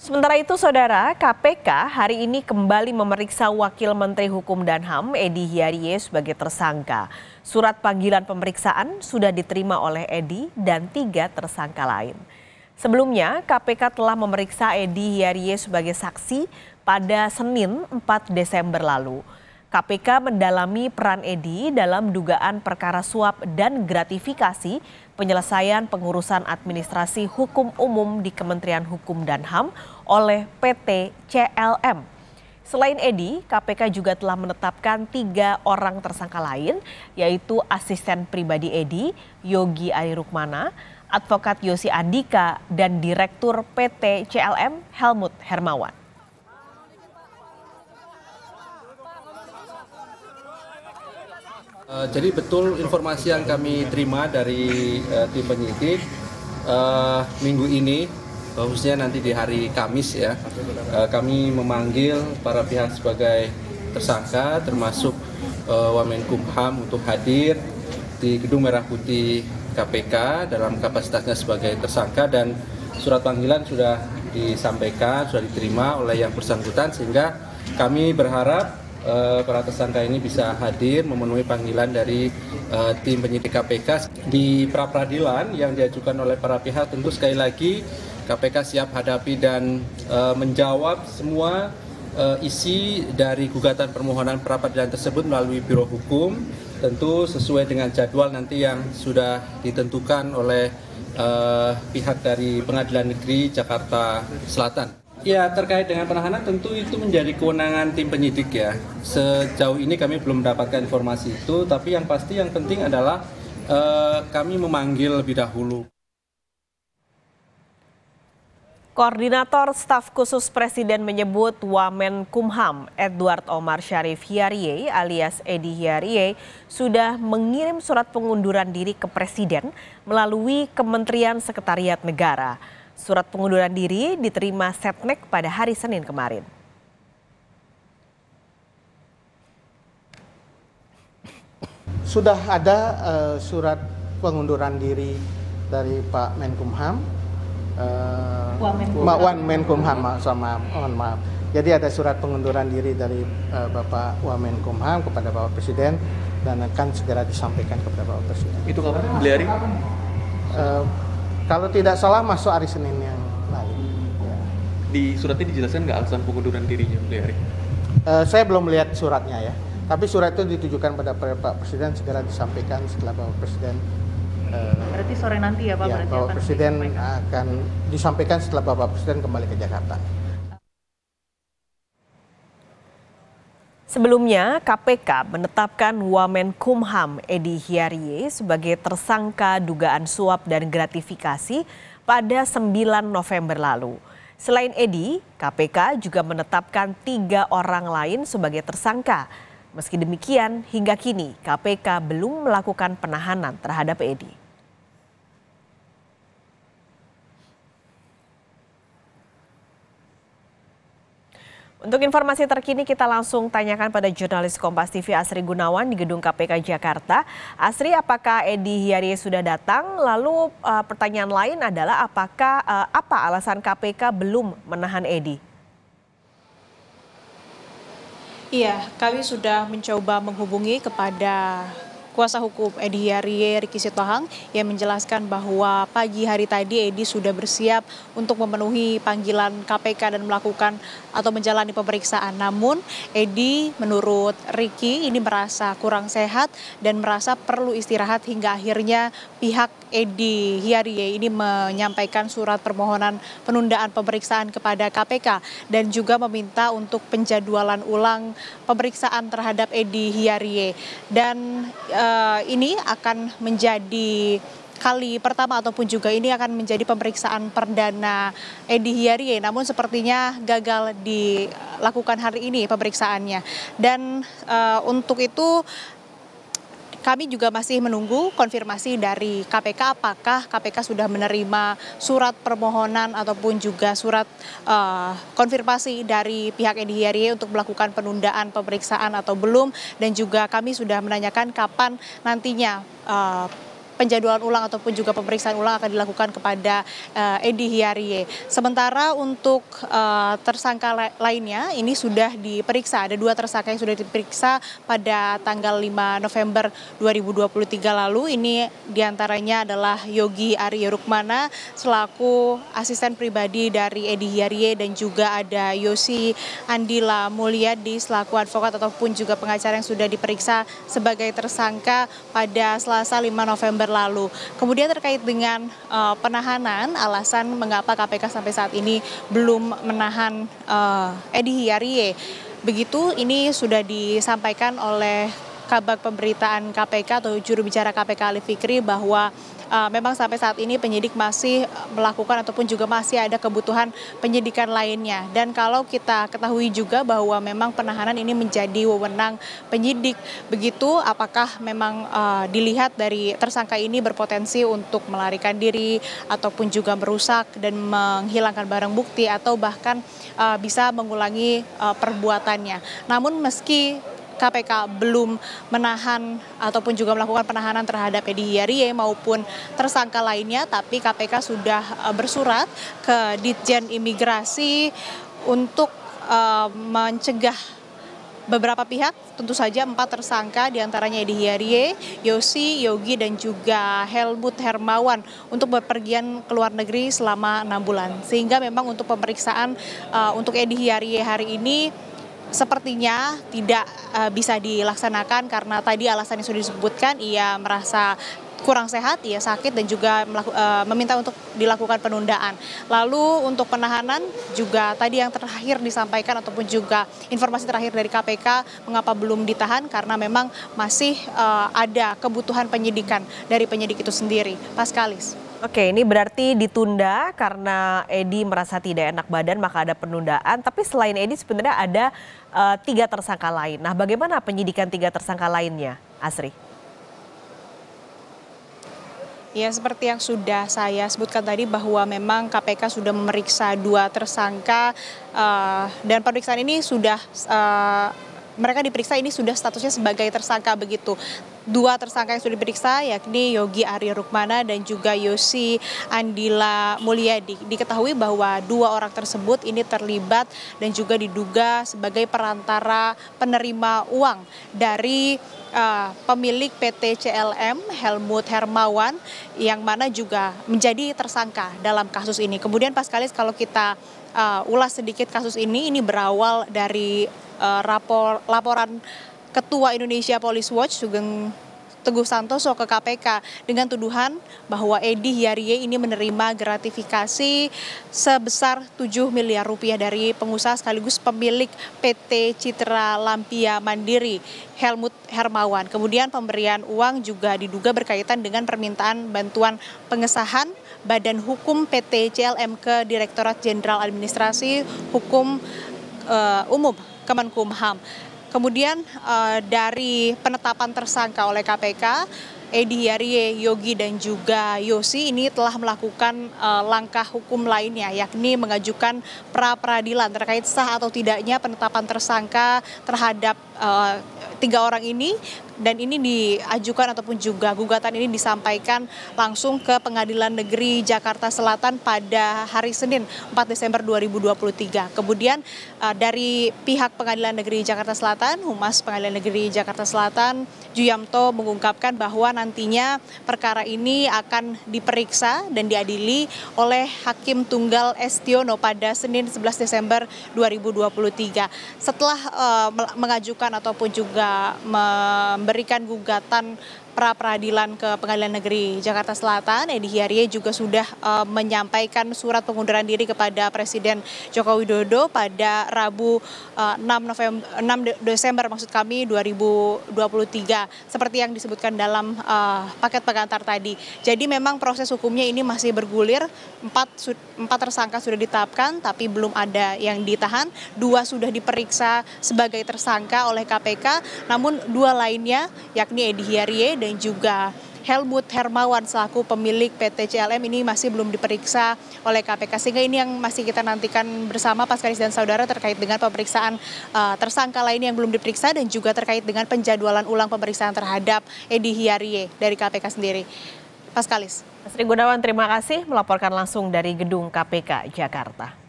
Sementara itu, Saudara, KPK hari ini kembali memeriksa Wakil Menteri Hukum dan HAM Edy Hiarie sebagai tersangka. Surat panggilan pemeriksaan sudah diterima oleh Edy dan 3 tersangka lain. Sebelumnya, KPK telah memeriksa Edy Hiarie sebagai saksi pada Senin 4 Desember lalu. KPK mendalami peran Edy dalam dugaan perkara suap dan gratifikasi penyelesaian pengurusan administrasi hukum umum di Kementerian Hukum dan HAM oleh PT CLM. Selain Edy, KPK juga telah menetapkan 3 orang tersangka lain, yaitu asisten pribadi Edy, Yogi Arirukmana, advokat Yosi Andika, dan Direktur PT CLM Helmut Hermawan. Jadi betul informasi yang kami terima dari tim penyidik minggu ini, khususnya nanti di hari Kamis ya, kami memanggil para pihak sebagai tersangka termasuk Wamenkumham untuk hadir di Gedung Merah Putih KPK dalam kapasitasnya sebagai tersangka, dan surat panggilan sudah disampaikan, sudah diterima oleh yang bersangkutan, sehingga kami berharap para tersangka ini bisa hadir memenuhi panggilan dari tim penyidik KPK di pra-peradilan yang diajukan oleh para pihak. Tentu sekali lagi KPK siap hadapi dan menjawab semua isi dari gugatan permohonan pra-peradilan tersebut melalui Biro Hukum, tentu sesuai dengan jadwal nanti yang sudah ditentukan oleh pihak dari Pengadilan Negeri Jakarta Selatan. Ya, terkait dengan penahanan tentu itu menjadi kewenangan tim penyidik ya. Sejauh ini kami belum mendapatkan informasi itu, tapi yang pasti yang penting adalah kami memanggil lebih dahulu. Koordinator Staf Khusus Presiden menyebut Wamenkumham Edward Omar Syarif Hiarie alias Edy Hiarie sudah mengirim surat pengunduran diri ke Presiden melalui Kementerian Sekretariat Negara. Surat pengunduran diri diterima Setnek pada hari Senin kemarin. Sudah ada surat pengunduran diri dari Pak Menkumham, Wamenkumham, mohon maaf. Jadi ada surat pengunduran diri dari Bapak Wamenkumham kepada Bapak Presiden dan akan segera disampaikan kepada Bapak Presiden. Itu kapan, Beliari? Kalau tidak salah masuk hari Senin yang lalu. Ya. Di suratnya dijelaskan nggak alasan pengunduran dirinya, Beliari? Saya belum melihat suratnya ya. Tapi surat itu ditujukan pada Pak Presiden, segera disampaikan setelah Bapak Presiden. Berarti sore nanti ya Pak? Ya, Bapak Presiden akan disampaikan setelah Bapak Presiden kembali ke Jakarta. Sebelumnya, KPK menetapkan Wamenkumham Edy Hiarie sebagai tersangka dugaan suap dan gratifikasi pada 9 November lalu. Selain Edy, KPK juga menetapkan 3 orang lain sebagai tersangka. Meski demikian, hingga kini KPK belum melakukan penahanan terhadap Edy. Untuk informasi terkini kita langsung tanyakan pada jurnalis Kompas TV Asri Gunawan di Gedung KPK Jakarta. Asri, apakah Edy Hiarie sudah datang? Lalu pertanyaan lain adalah apa alasan KPK belum menahan Edy? Iya, kami sudah mencoba menghubungi kepada kuasa hukum Edy Hiarie Ricky Sitohang yang menjelaskan bahwa pagi hari tadi Edy sudah bersiap untuk memenuhi panggilan KPK dan melakukan atau menjalani pemeriksaan. Namun Edy menurut Ricky ini merasa kurang sehat dan merasa perlu istirahat hingga akhirnya pihak Edy Hiarie ini menyampaikan surat permohonan penundaan pemeriksaan kepada KPK dan juga meminta untuk penjadwalan ulang pemeriksaan terhadap Edy Hiarie. Dan ini akan menjadi kali pertama ataupun juga ini akan menjadi pemeriksaan perdana Edy Hiarie, namun sepertinya gagal dilakukan hari ini pemeriksaannya. Dan untuk itu kami juga masih menunggu konfirmasi dari KPK apakah KPK sudah menerima surat permohonan ataupun juga surat konfirmasi dari pihak Edy Hiarie untuk melakukan penundaan pemeriksaan atau belum. Dan juga kami sudah menanyakan kapan nantinya penjadwalan ulang ataupun juga pemeriksaan ulang akan dilakukan kepada Edy Hiarie. Sementara untuk tersangka lainnya ini sudah diperiksa. Ada 2 tersangka yang sudah diperiksa pada tanggal 5 November 2023 lalu. Ini diantaranya adalah Yogi Arya Rukmana selaku asisten pribadi dari Edy Hiarie dan juga ada Yosi Andila Mulyadi selaku advokat ataupun juga pengacara yang sudah diperiksa sebagai tersangka pada Selasa 5 November lalu. Kemudian terkait dengan penahanan, alasan mengapa KPK sampai saat ini belum menahan Edy Hiarie. Begitu ini sudah disampaikan oleh Kabag Pemberitaan KPK atau juru bicara KPK Ali Fikri bahwa memang sampai saat ini penyidik masih melakukan ataupun juga masih ada kebutuhan penyidikan lainnya. Dan kalau kita ketahui juga bahwa memang penahanan ini menjadi wewenang penyidik. Begitu apakah memang dilihat dari tersangka ini berpotensi untuk melarikan diri ataupun juga merusak dan menghilangkan barang bukti atau bahkan bisa mengulangi perbuatannya. Namun meski KPK belum menahan ataupun juga melakukan penahanan terhadap Edy Hiarie maupun tersangka lainnya, tapi KPK sudah bersurat ke Ditjen Imigrasi untuk mencegah beberapa pihak, tentu saja 4 tersangka diantaranya Edy Hiarie, Yosi, Yogi dan juga Helmut Hermawan untuk berpergian ke luar negeri selama 6 bulan. Sehingga memang untuk pemeriksaan untuk Edy Hiarie hari ini sepertinya tidak bisa dilaksanakan karena tadi alasan yang sudah disebutkan, ia merasa kurang sehat, ia sakit dan juga meminta untuk dilakukan penundaan. Lalu untuk penahanan juga tadi yang terakhir disampaikan ataupun juga informasi terakhir dari KPK mengapa belum ditahan karena memang masih ada kebutuhan penyidikan dari penyidik itu sendiri. Paskalis. Oke, ini berarti ditunda karena Edy merasa tidak enak badan maka ada penundaan. Tapi selain Edy sebenarnya ada 3 tersangka lain. Nah, bagaimana penyidikan 3 tersangka lainnya, Asri? Ya, seperti yang sudah saya sebutkan tadi bahwa memang KPK sudah memeriksa 2 tersangka dan pemeriksaan ini sudah mereka diperiksa ini sudah statusnya sebagai tersangka begitu. 2 tersangka yang sudah diperiksa yakni Yogi Arya Rukmana dan juga Yosi Andila Mulyadi. Diketahui bahwa 2 orang tersebut ini terlibat dan juga diduga sebagai perantara penerima uang dari pemilik PT CLM Helmut Hermawan yang mana juga menjadi tersangka dalam kasus ini. Kemudian Paskalis kalau kita ulas sedikit kasus ini berawal dari laporan Ketua Indonesia Police Watch Sugeng Teguh Santoso ke KPK dengan tuduhan bahwa Edy Hiarie ini menerima gratifikasi sebesar 7 miliar rupiah dari pengusaha sekaligus pemilik PT Citra Lampia Mandiri Helmut Hermawan. Kemudian pemberian uang juga diduga berkaitan dengan permintaan bantuan pengesahan Badan Hukum PT CLM ke Direktorat Jenderal Administrasi Hukum Umum Kemenkumham. Kemudian dari penetapan tersangka oleh KPK, Edy Hiarie, Yogi dan juga Yosi ini telah melakukan langkah hukum lainnya yakni mengajukan pra peradilan terkait sah atau tidaknya penetapan tersangka terhadap 3 orang ini, dan ini diajukan ataupun juga gugatan ini disampaikan langsung ke Pengadilan Negeri Jakarta Selatan pada hari Senin 4 Desember 2023. Kemudian dari pihak Pengadilan Negeri Jakarta Selatan, Humas Pengadilan Negeri Jakarta Selatan Juyamto mengungkapkan bahwa nantinya perkara ini akan diperiksa dan diadili oleh Hakim Tunggal Estiono pada Senin 11 Desember 2023. Setelah mengajukan ataupun juga memberikan gugatan pra peradilan ke Pengadilan Negeri Jakarta Selatan, Edy Hiarie juga sudah menyampaikan surat pengunduran diri kepada Presiden Joko Widodo pada Rabu 6 Desember 2023 seperti yang disebutkan dalam paket pengantar tadi. Jadi memang proses hukumnya ini masih bergulir. 4 tersangka sudah ditetapkan tapi belum ada yang ditahan. 2 sudah diperiksa sebagai tersangka oleh KPK, namun 2 lainnya yakni Edy Hiarie dan juga Helmut Hermawan selaku pemilik PT CLM ini masih belum diperiksa oleh KPK. Sehingga ini yang masih kita nantikan bersama Paskalis dan saudara terkait dengan pemeriksaan tersangka lain yang belum diperiksa dan juga terkait dengan penjadwalan ulang pemeriksaan terhadap Edy Hiarie dari KPK sendiri. Paskalis. Sri Gunawan, terima kasih melaporkan langsung dari Gedung KPK Jakarta.